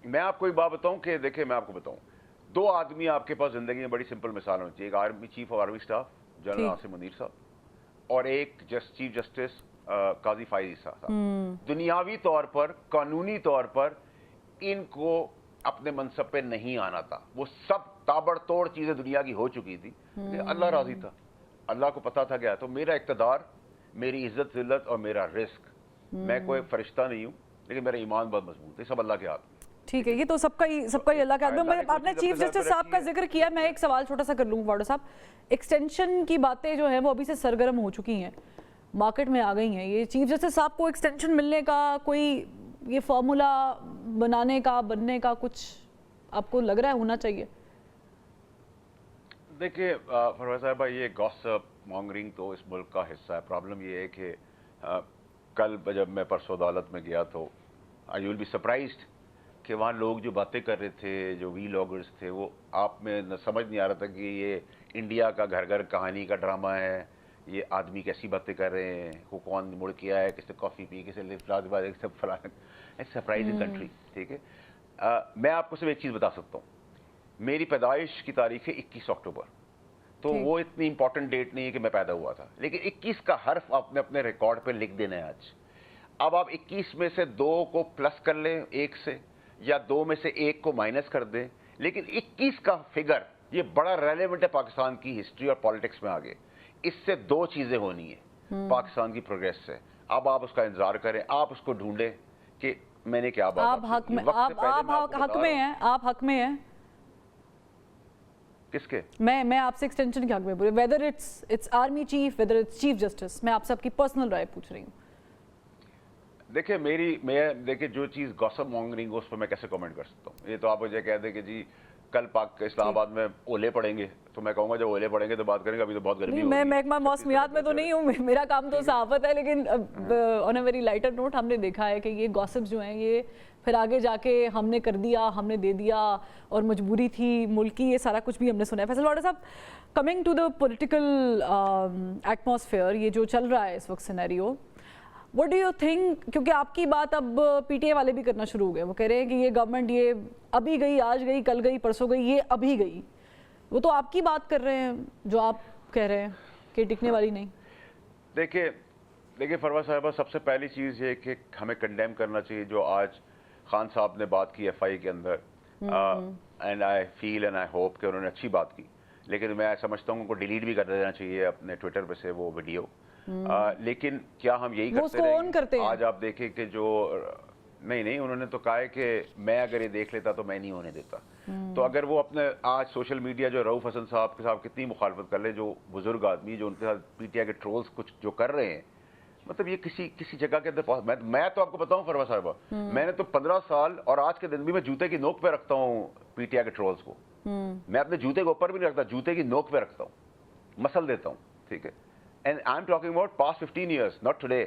میں آپ کو ایک بات بتاؤں کہ دیکھیں میں آپ کو بتاؤں 2 آدمی آپ کے پاس زندگی میں بڑی سمپل مثال ہوتی ہے. ایک army chief of army staff general Asim Munir صاحب اور ایک چیف جسٹس قاضی فائز عیسیٰ صاحب. دنیاوی طور پر قانونی طور پر ان کو اپنے منصب پہ نہیں آنا تھا. وہ سب تابڑ توڑ چیزیں دنیا کی ہو چکی تھی. اللہ راضی تھا, اللہ کو پتا تھا کیا. تو میرا اقتدار, میری عزت ذلت اور میرا رزق, میں کوئی فرشتہ نہیں ہوں لیکن میرا ایمان بہت مضبوط ہے. سب اللہ کے ہاتھ میں. ٹھیک ہے, یہ تو سب کا ہی اللہ کے ہاتھ میں. آپ نے چیف جسٹس صاحب کا ذکر کیا, میں ایک سوال چھوٹا سا کر لوں واڈو صاحب. ایکسٹینشن کی باتیں جو ہیں وہ ابھی سے سرگرم ہو چکی ہیں, مارکیٹ میں آ گئی ہیں. یہ چیف جسٹس صاحب کو ایکسٹینشن ملنے کا کوئی یہ فارمولا بنانے کا بننے کا کچھ آپ کو لگ رہا ہے ہونا چاہیے؟ دیکھیے فروز صاحبہ, یہ گاسپ مانگرنگ تو اس ملک کا حصہ ہے. پرابلم یہ ہے کہ کل جب میں پرسوں عدالت میں گیا تو یو ول بی سرپرائزڈ کہ وہاں لوگ جو باتیں کر رہے تھے, جو وی لاگرز تھے, وہ آپ میں سمجھ نہیں آ رہا تھا کہ یہ انڈیا کا گھر گھر کہانی کا ڈرامہ ہے. یہ آدمی کیسی باتیں کر رہے ہیں, وہ کون مڑ کے آیا ہے, کس نے کافی پی, کس نے لفٹ بازی, سب فلاں. Surprising country. ٹھیک ہے, میں آپ کو صرف ایک چیز بتا سکتا ہوں. میری پیدائش کی تاریخ ہے 21 اکتوبر, تو وہ اتنی امپورٹنٹ ڈیٹ نہیں ہے کہ میں پیدا ہوا تھا, لیکن 21 کا حرف آپ نے اپنے ریکارڈ پہ لکھ دینا ہے آج. اب آپ 21 میں سے 2 کو پلس کر لیں 1 سے, یا 2 میں سے 1 کو مائنس کر دیں, لیکن 21 کا فگر یہ بڑا ریلیونٹ ہے پاکستان کی ہسٹری اور پالیٹکس میں آگے. اس سے 2 چیزیں ہونی ہیں پاکستان کی پروگریس سے. اب آپ اس کا انتظار کریں, آپ اس کو ڈھونڈیں کہ میں نے کیا بات. آپ حق میں ہیں, آپ حق میں ہیں. کس کے؟ میں آپ سے ایکسٹینشن کے حق میں بولے, whether it's army chief, whether it's chief justice. میں آپ سے آپ کی پرسنل رائے پوچھ رہی ہوں. دیکھیں دیکھیں جو چیز گاسپ مانگرنگ اس پہ میں کیسے کمنٹ کر سکتا ہوں. یہ تو آپ مجھے کہہ دیں کہ جی کل پاک اسلام آباد میں اولے پڑیں گے, تو میں کہوں گا جب اولے پڑیں گے تو بات کریں گے. ابھی تو بہت گرمی ہوگی. میں محکمہ موسمیات میں تو نہیں ہوں, میرا کام تو صحافت ہے, لیکن آن اے ویری لائٹر نوٹ ہم نے دیکھا ہے کہ یہ گاسپ جو ہیں یہ پھر آگے جا کے ہم نے کر دیا, ہم نے دے دیا, اور مجبوری تھی ملک کی, یہ سارا کچھ بھی ہم نے سنا ہے. فیصل واڈا صاحب, coming to the political atmosphere, یہ جو چل رہا ہے اس وقت scenario, what do you think, کیونکہ آپ کی بات اب پی ٹی اے والے بھی کرنا شروع ہو گئے. وہ کہہ رہے ہیں کہ یہ گورنمنٹ یہ ابھی گئی, آج گئی, کل گئی, پرسوں گئی, یہ ابھی گئی. وہ تو آپ کی بات کر رہے ہیں جو آپ کہہ رہے ہیں کہ ٹکنے والی نہیں. دیکھیں فروز صاحبہ, سب سے پہلی چیز یہ کہ ہمیں کنڈیم کرنا چاہیے جو آج خان صاحب نے بات کی ایف آئی کے اندر. And I feel and I hope کہ انہوں نے اچھی بات کی, لیکن میں سمجھتا ہوں ان کو ڈیلیٹ بھی کر دینا چاہیے اپنے ٹویٹر پہ سے وہ ویڈیو. لیکن کیا ہم یہی کرتے ہیں؟ آج آپ دیکھیں کہ جو نہیں انہوں نے تو کہا ہے کہ میں اگر یہ دیکھ لیتا تو میں نہیں ہونے دیتا. تو اگر وہ اپنے آج سوشل میڈیا جو رؤف حسن صاحب کے ساتھ کتنی مخالفت کر لے, جو بزرگ آدمی جو ان کے ساتھ پی ٹی آئی کے ٹرولز کچھ جو کر رہے ہیں, مطلب یہ کسی جگہ کے اندر. میں تو آپ کو بتاؤں فروز صاحبہ, میں نے تو 15 سال اور آج کے دن بھی میں جوتے کی نوک پہ رکھتا ہوں پی ٹی آئی کے ٹرولز کو. میں اپنے جوتے کے اوپر بھی نہیں رکھتا, جوتے کی نوک پہ رکھتا ہوں, مسل دیتا ہوں. ٹھیک ہے, and I'm talking about past 15 years, not today.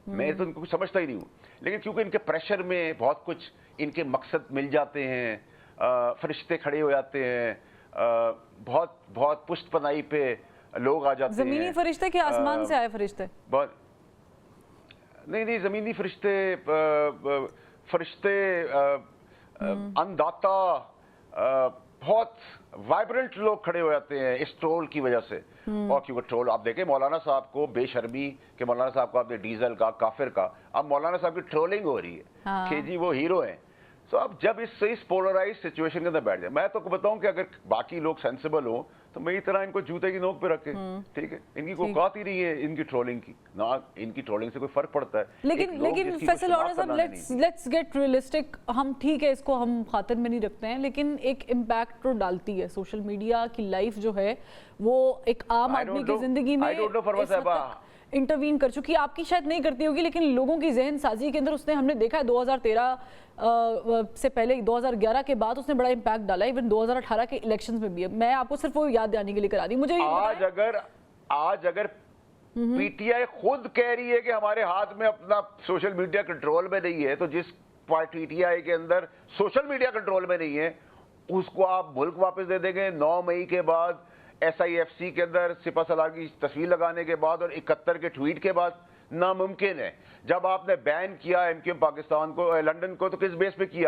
میں تو ان کو کچھ سمجھتا ہی نہیں ہوں, لیکن کیونکہ ان کے پریشر میں بہت کچھ ان کے مقصد مل جاتے ہیں, فرشتے کھڑے ہو جاتے ہیں, بہت پشت پناہی پہ لوگ آ جاتے ہیں. زمینی فرشتے کہ آسمان سے آئے فرشتے؟ نہیں زمینی فرشتے انداتا, بہت وائبرنٹ لوگ کھڑے ہو جاتے ہیں اس ٹرول کی وجہ سے. اور کیونکہ ٹرول آپ دیکھیں مولانا صاحب کو بے شرمی کہ مولانا صاحب کو آپ نے ڈیزل کا کافر کا, اب مولانا صاحب کی ٹرولنگ ہو رہی ہے کہ جی وہ ہیرو ہیں. سو اب جب اس پولرائز سچویشن کے اندر بیٹھ جائے, میں تو بتاؤں کہ اگر باقی لوگ سینسیبل ہوں تو میری طرح ان کو جوتے کی نوک پہ رکھے. ٹھیک ہے, ان کی کوئی اوقات ہی نہیں ہے ان کی ٹرولنگ کی, نہ ان کی ٹرولنگ سے کوئی فرق پڑتا ہے. لیکن فیصل واڈا صاحب, لیٹس گیٹ ریئلسٹک. ہم ٹھیک ہے اس کو ہم خاطر میں نہیں رکھتے ہیں, لیکن ایک امپیکٹ تو ڈالتی ہے سوشل میڈیا کی لائف جو ہے, وہ ایک عام آدمی کی زندگی میں انٹروین کر چکی. آپ کی شاید نہیں کرتی ہوگی, لیکن لوگوں کی ذہن سازی کے اندر اس نے, ہم نے دیکھا ہے 2013 سے پہلے 2011 کے بعد اس نے بڑا امپیکٹ ڈالا, ایون 2018 کے الیکشنز میں بھی. میں آپ کو صرف وہ یاد دلانے کے لیے کرا دی. مجھے آج اگر پی ٹی آئی خود کہہ رہی ہے کہ ہمارے ہاتھ میں اپنا سوشل میڈیا کنٹرول میں نہیں ہے, تو جس پی ٹی آئی کے اندر سوشل میڈیا کنٹرول میں نہیں ہے اس کو آپ ملک واپس دے دیں گے 9 مئی کے بعد, ایس آئی ایف سی کے اندر سپہ سالار کی تصویر لگانے کے بعد اور 71 کے ٹویٹ کے بعد؟ ناممکن ہے. جب آپ نے بین کیا ایم کیو ایم پاکستان کو, لنڈن کو, تو کس بیس پہ کیا؟